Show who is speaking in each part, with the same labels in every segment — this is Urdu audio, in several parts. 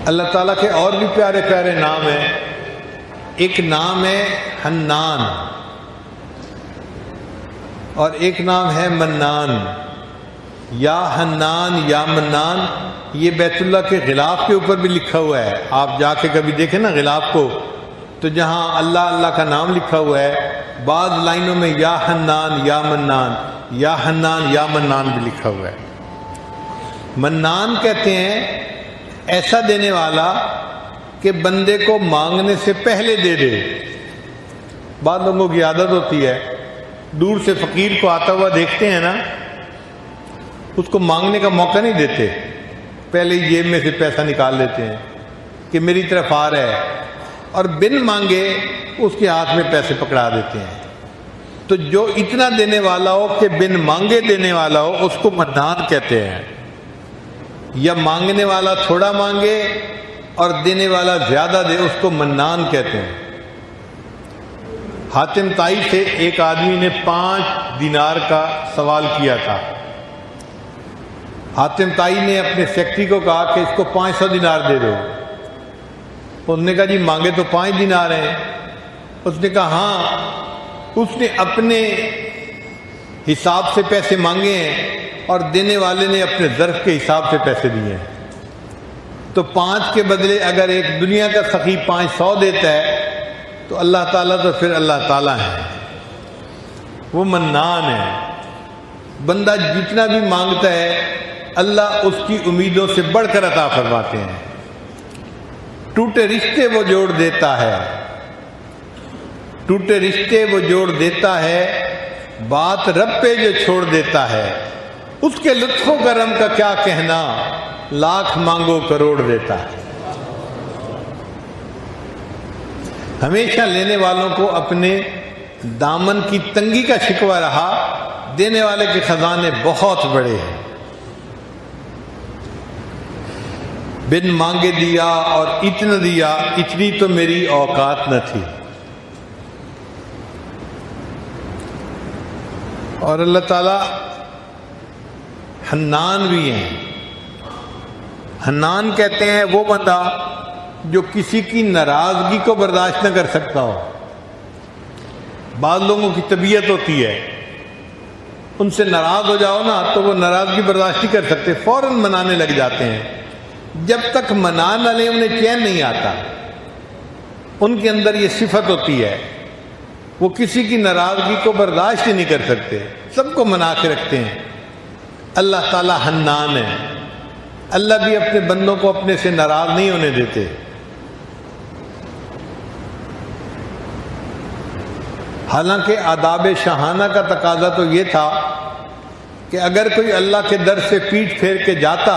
Speaker 1: اللہ تعالیٰ کے اور بھی پیارے پیارے نام ہیں. ایک نام ہے حنان اور ایک نام ہے منان. یا حنان یا منان یہ بیت اللہ کے غلاف کے اوپر بھی لکھا ہوا ہے. آپ جا کے کبھی دیکھیں نا غلاف کو، تو جہاں اللہ اللہ کا نام لکھا ہوا ہے بعض لائنوں میں یا حنان یا منان، یا حنان یا منان بھی لکھا ہوا ہے. منان کہتے ہیں ایسا دینے والا کہ بندے کو مانگنے سے پہلے دے دے. بعض لوگوں کی عادت ہوتی ہے دور سے فقیر کو آتا ہوا دیکھتے ہیں نا، اس کو مانگنے کا موقع نہیں دیتے، پہلے ہی جیب میں سے پیسہ نکال لیتے ہیں کہ میری طرف آ رہا ہے، اور بن مانگے اس کے ہاتھ میں پیسے پکڑا دیتے ہیں. تو جو اتنا دینے والا ہو کہ بن مانگے دینے والا ہو اس کو منان کہتے ہیں. یا مانگنے والا تھوڑا مانگے اور دینے والا زیادہ دے اس کو منان کہتے ہیں. حاتم طائی سے ایک آدمی نے 5 دینار کا سوال کیا تھا. حاتم طائی نے اپنے سیکرٹری کو کہا کہ اس کو 500 دینار دے دو. اس نے کہا جی مانگے تو 5 دینار ہیں. اس نے کہا ہاں. اس نے اپنے حساب سے پیسے مانگے ہیں اور دینے والے نے اپنے ظرف کے حساب سے پیسے دیے ہیں. تو 5 کے بدلے اگر ایک دنیا کا سخی 500 دیتا ہے تو اللہ تعالیٰ تو پھر اللہ تعالیٰ ہے، وہ منان ہے. بندہ جتنا بھی مانگتا ہے اللہ اس کی امیدوں سے بڑھ کر عطا فرماتے ہیں. ٹوٹے رشتے وہ جوڑ دیتا ہے، ٹوٹے رشتے وہ جوڑ دیتا ہے، بات رب پہ جو چھوڑ دیتا ہے، اس کے لطف و کرم کا کیا کہنا، لاکھ مانگو کروڑ دیتا ہے. ہمیشہ لینے والوں کو اپنے دامن کی تنگی کا شکوہ رہا، دینے والے کے خزانے بہت بڑے ہیں. بن مانگے دیا اور اتنا دیا، اتنی تو میری اوقات نہ تھی. اور اللہ تعالیٰ حنان بھی ہیں. حنان کہتے ہیں وہ بندہ جو کسی کی ناراضگی کو برداشت نہ کر سکتا ہو. بعض لوگوں کی طبیعت ہوتی ہے ان سے ناراض ہو جاؤ نا تو وہ ناراضگی برداشت نہیں کر سکتے، فوراً منانے لگ جاتے ہیں. جب تک منا نہ لیں انہیں چین نہیں آتا. ان کے اندر یہ صفت ہوتی ہے، وہ کسی کی ناراضگی کو برداشت ہی نہیں کر سکتے، سب کو منا کے رکھتے ہیں. اللہ تعالی حنان ہے. اللہ بھی اپنے بندوں کو اپنے سے ناراض نہیں ہونے دیتے. حالانکہ آداب شاہانہ کا تقاضا تو یہ تھا کہ اگر کوئی اللہ کے در سے پیٹھ پھیر کے جاتا،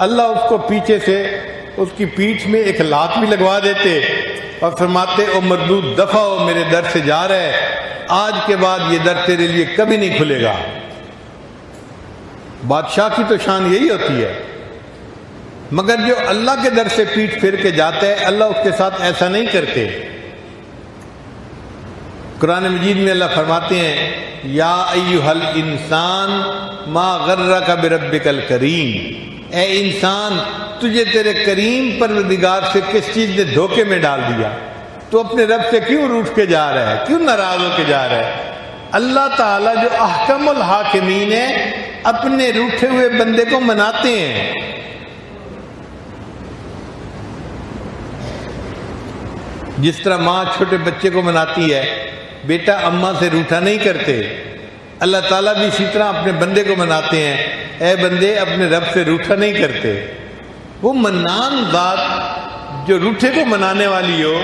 Speaker 1: اللہ اس کو پیچھے سے اس کی پیٹھ میں ایک لات بھی لگوا دیتے اور فرماتے او مردود دفع ہو، میرے در سے جا رہے، آج کے بعد یہ در تیرے لیے کبھی نہیں کھلے گا. بادشاہ کی تو شان یہی ہوتی ہے. مگر جو اللہ کے در سے پیٹھ پھیر کے جاتا ہے اللہ اس کے ساتھ ایسا نہیں کرتے. قرآن مجید میں اللہ فرماتے ہیں یا ایھا الانسان ما غرک بربک الکریم، اے انسان تجھے تیرے کریم پروردگار سے کس چیز نے دھوکے میں ڈال دیا؟ تو اپنے رب سے کیوں روٹھ کے جا رہا ہے، کیوں ناراض ہو کے جا رہا ہے؟ اللہ تعالیٰ جو احکم الحاکمین ہے اپنے روٹھے ہوئے بندے کو مناتے ہیں. جس طرح ماں چھوٹے بچے کو مناتی ہے، بیٹا اماں سے روٹھا نہیں کرتے، اللہ تعالیٰ بھی اسی طرح اپنے بندے کو مناتے ہیں، اے بندے اپنے رب سے روٹھا نہیں کرتے. وہ منان ذات جو روٹھے کو منانے والی ہو.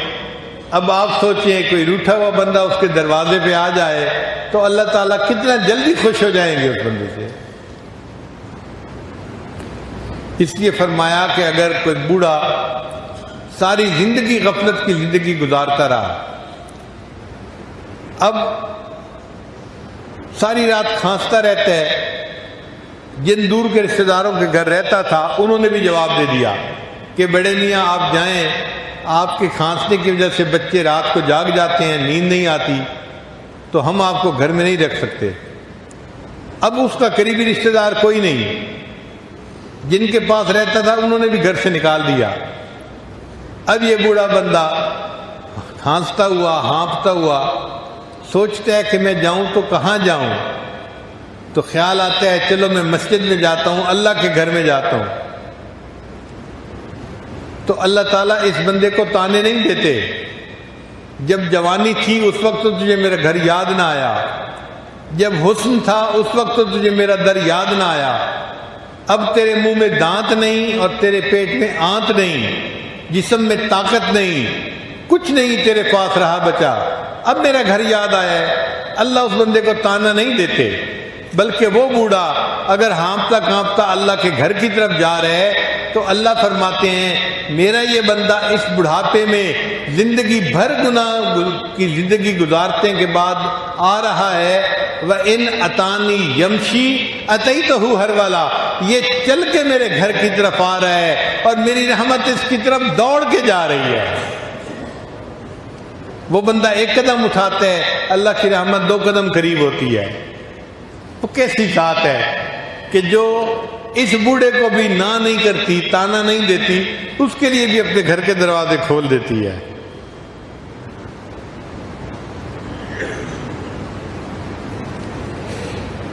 Speaker 1: اب آپ سوچیں کوئی روٹھا ہوا بندہ اس کے دروازے پہ آ جائے تو اللہ تعالیٰ کتنا جلدی خوش ہو جائیں گے اس بندے سے. اس لیے فرمایا کہ اگر کوئی بوڑھا ساری زندگی غفلت کی زندگی گزارتا رہا، اب ساری رات کھانستا رہتا ہے، جن دور کے رشتہ داروں کے گھر رہتا تھا انہوں نے بھی جواب دے دیا کہ بڑے میاں آپ جائیں، آپ کے کھانسنے کی وجہ سے بچے رات کو جاگ جاتے ہیں، نیند نہیں آتی، تو ہم آپ کو گھر میں نہیں رکھ سکتے. اب اس کا قریبی رشتہ دار کوئی نہیں. جن کے پاس رہتا تھا انہوں نے بھی گھر سے نکال دیا۔ اب یہ بوڑھا بندہ ہانستا ہوا ہانپتا ہوا سوچتا ہے کہ میں جاؤں تو کہاں جاؤں؟ تو خیال آتا ہے چلو میں مسجد میں جاتا ہوں، اللہ کے گھر میں جاتا ہوں۔ تو اللہ تعالیٰ اس بندے کو تانے نہیں دیتے، جب جوانی تھی اس وقت تو تجھے میرا گھر یاد نہ آیا، جب حسن تھا اس وقت تو تجھے میرا در یاد نہ آیا، اب تیرے منہ میں دانت نہیں اور تیرے پیٹ میں آنت نہیں، جسم میں طاقت نہیں، کچھ نہیں تیرے پاس رہا بچا، اب میرا گھر یاد آیا ہے۔ اللہ اس بندے کو تانا نہیں دیتے، بلکہ وہ بوڑھا اگر ہانپتا کانپتا اللہ کے گھر کی طرف جا رہا ہے تو اللہ فرماتے ہیں میرا یہ بندہ اس بڑھاپے میں زندگی بھر گناہ کی زندگی گزارنے کے بعد آ رہا ہے، وَإِنْ أَتَانِي يَمْشِي أَتَيْتُهُ هَرْوَلًا، یہ چل کے میرے گھر کی طرف آ رہا ہے اور میری رحمت اس کی طرف دوڑ کے جا رہی ہے۔ وہ بندہ ایک قدم اٹھاتا ہے، اللہ کی رحمت 2 قدم قریب ہوتی ہے۔ وہ کیسی ذات ہے کہ جو اس بوڑھے کو بھی نہ نہیں کرتی، تانا نہیں دیتی، اس کے لیے بھی اپنے گھر کے دروازے کھول دیتی ہے۔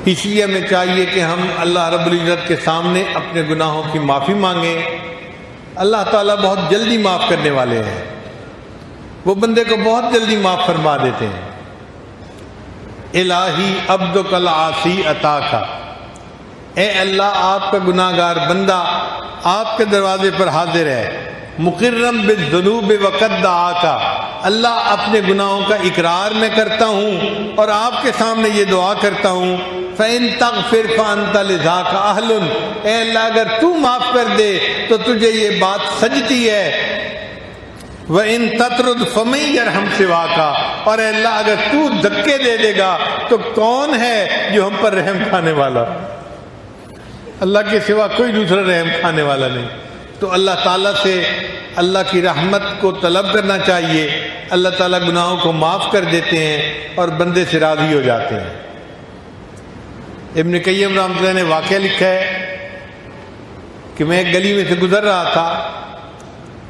Speaker 1: اس لیے ہمیں چاہیے کہ ہم اللہ رب العزت کے سامنے اپنے گناہوں کی معافی مانگیں۔ اللہ تعالیٰ بہت جلدی معاف کرنے والے ہیں، وہ بندے کو بہت جلدی معاف فرما دیتے ہیں۔ الہی عبدک العاصی عطاک، اے اللہ آپ کا گناہ گار بندہ آپ کے دروازے پر حاضر ہے، مقرم بالذنوب وقد دعاک، اللہ اپنے گناہوں کا اقرار میں کرتا ہوں اور آپ کے سامنے یہ دعا کرتا ہوں، فَإِن تَغْفِرْ فَأَنْتَ لِذَاكَ أَهْلٌ، اے اللہ اگر تو معاف کر دے تو تجھے یہ بات سجتی ہے، وَإِن تَطْرُدْ فَمَن يَرْحَمْ سِوَاكَ، اور اے اللہ اگر تو دھکے دے دے گا تو کون ہے جو ہم پر رحم کھانے والا؟ اللہ کے سوا کوئی دوسرا رحم کھانے والا نہیں۔ تو اللہ تعالیٰ سے اللہ کی رحمت کو طلب کرنا چاہیے، اللہ تعالیٰ گناہوں کو معاف کر دیتے ہیں اور بندے سے راضی ہو جاتے ہیں۔ ابن قیم رحمۃ اللہ نے واقعہ لکھا ہے کہ میں ایک گلی میں سے گزر رہا تھا،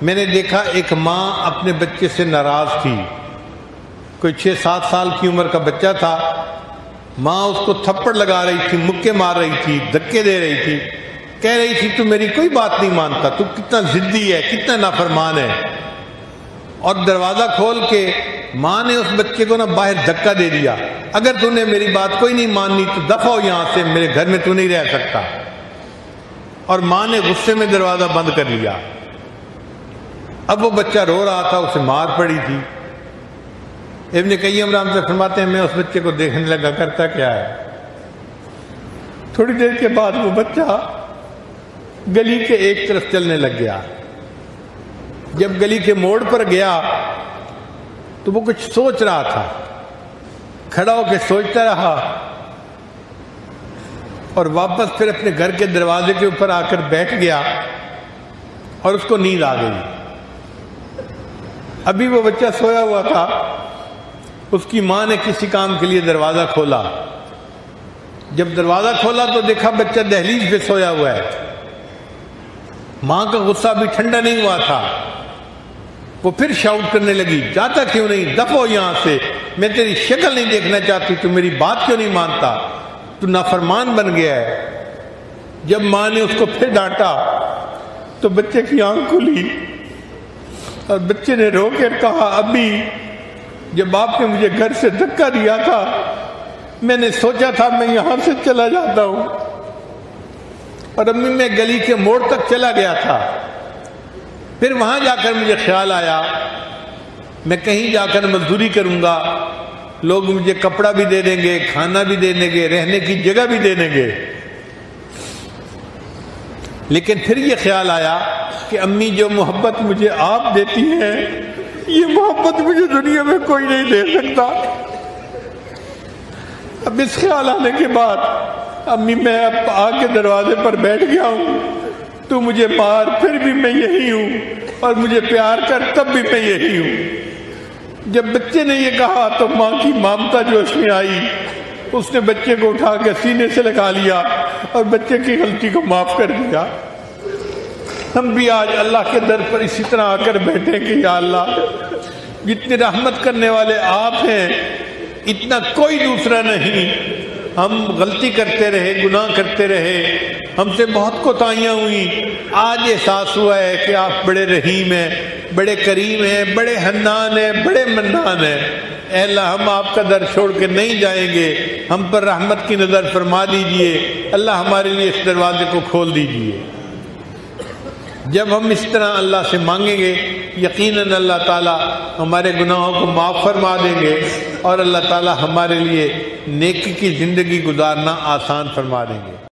Speaker 1: میں نے دیکھا ایک ماں اپنے بچے سے ناراض تھی، کوئی 6-7 سال کی عمر کا بچہ تھا، ماں اس کو تھپڑ لگا رہی تھی، مکے مار رہی تھی، دھکے دے رہی تھی، کہہ رہی تھی تو میری کوئی بات نہیں مانتا، تو کتنا ضدی ہے، کتنا نافرمان ہے۔ اور دروازہ کھول کے ماں نے اس بچے کو باہر دھکا دے دیا، اگر تو نے میری بات کوئی نہیں ماننی تو دفع ہو یہاں سے، میرے گھر میں تو نہیں رہ سکتا۔ اور ماں نے غصے میں دروازہ بند کر لیا۔ اب وہ بچہ رو رہا تھا، اسے مار پڑی تھی۔ ابن قیم رحمۃ اللہ فرماتے ہیں میں اس بچے کو دیکھنے لگا کرتا کیا ہے۔ تھوڑی دیر کے بعد وہ بچہ گلی کے ایک طرف چلنے لگ گیا۔ جب گلی کے موڑ پر گیا تو وہ کچھ سوچ رہا تھا، کھڑا ہو کے سوچتا رہا اور واپس پھر اپنے گھر کے دروازے کے اوپر آ کر بیٹھ گیا اور اس کو نیند آ گئی۔ ابھی وہ بچہ سویا ہوا تھا، اس کی ماں نے کسی کام کے لیے دروازہ کھولا۔ جب دروازہ کھولا تو دیکھا بچہ دہلیز پہ سویا ہوا ہے۔ ماں کا غصہ بھی ٹھنڈا نہیں ہوا تھا، وہ پھر شاؤٹ کرنے لگی، جاتا کیوں نہیں، دفع ہو یہاں سے، میں تیری شکل نہیں دیکھنا چاہتی، تو میری بات کیوں نہیں مانتا، تو نافرمان بن گیا ہے۔ جب ماں نے اس کو پھر ڈانٹا تو بچے کی آنکھ کھلی اور بچے نے رو کر کہا ابھی جب آپ نے مجھے گھر سے دھکا دیا تھا میں نے سوچا تھا میں یہاں سے چلا جاتا ہوں، اور امی میں گلی کے موڑ تک چلا گیا تھا، پھر وہاں جا کر مجھے خیال آیا میں کہیں جا کر مزدوری کروں گا، لوگ مجھے کپڑا بھی دے دیں گے، کھانا بھی دے دیں گے، رہنے کی جگہ بھی دے دیں گے، لیکن پھر یہ خیال آیا کہ امی جو محبت مجھے آپ دیتی ہیں یہ محبت مجھے دنیا میں کوئی نہیں دے سکتا۔ اب اس خیال آنے کے بعد امی میں اب آ کے دروازے پر بیٹھ گیا ہوں، تو مجھے مار پھر بھی میں یہی ہوں، اور مجھے پیار کر تب بھی میں یہی ہوں۔ جب بچے نے یہ کہا تو ماں کی ممتا جوش میں آئی، اس نے بچے کو اٹھا کے سینے سے لگا لیا اور بچے کی غلطی کو معاف کر دیا۔ ہم بھی آج اللہ کے در پر اسی طرح آ کر بیٹھے کہ یا اللہ جتنے رحمت کرنے والے آپ ہیں اتنا کوئی دوسرا نہیں. ہم غلطی کرتے رہے، گناہ کرتے رہے، ہم سے بہت کوتاہیاں ہوئیں. آج احساس ہوا ہے کہ آپ بڑے رحیم ہیں، بڑے کریم ہیں، بڑے حنان ہیں، بڑے منان ہیں. اے اللہ ہم آپ کا در چھوڑ کے نہیں جائیں گے، ہم پر رحمت کی نظر فرما دیجئے. اللہ ہمارے لیے اس دروازے کو کھول دیجئے. جب ہم اس طرح اللہ سے مانگیں گے یقیناً اللہ تعالیٰ ہمارے گناہوں کو معاف فرما دیں گے اور اللہ تعالیٰ ہمارے لیے نیکی کی زندگی گزارنا آسان فرما دیں گے.